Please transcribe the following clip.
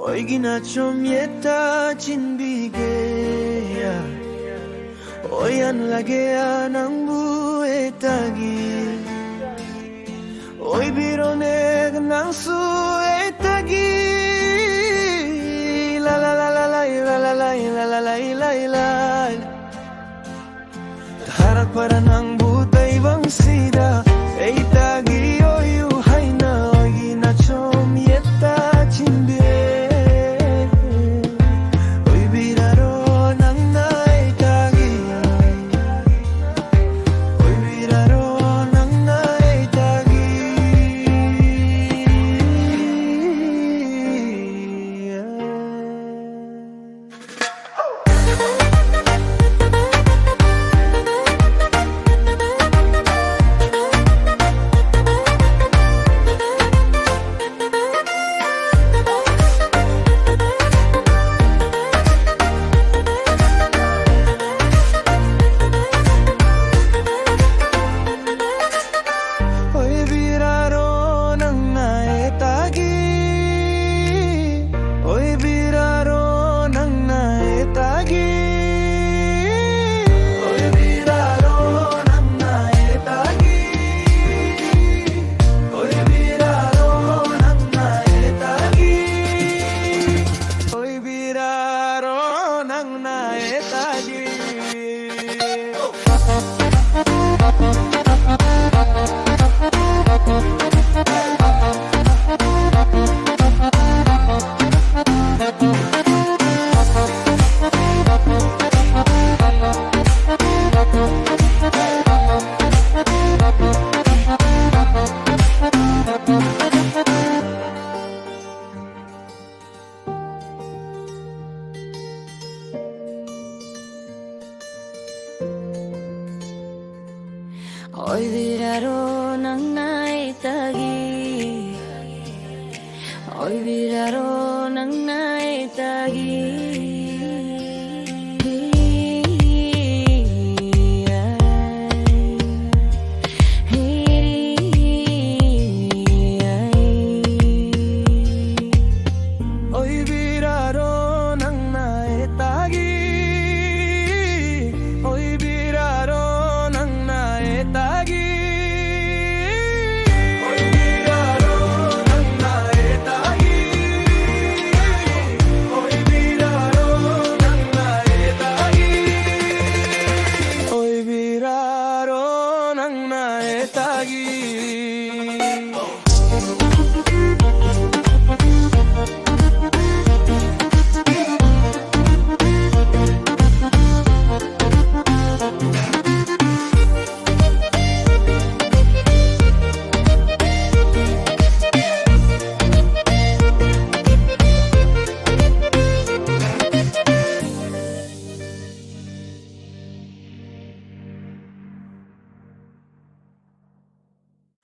Oy ginachomyeta chinbigeya Oyan lagea ng buetagi Oy bironeg ng suetagi La la la la la la la la la la la la la Taharak para ng butay bang sida Eitagi oy uhay na Oy ginachomyeta chinbigeya Oy biraro nang naitagi Oy biraro nang naitagi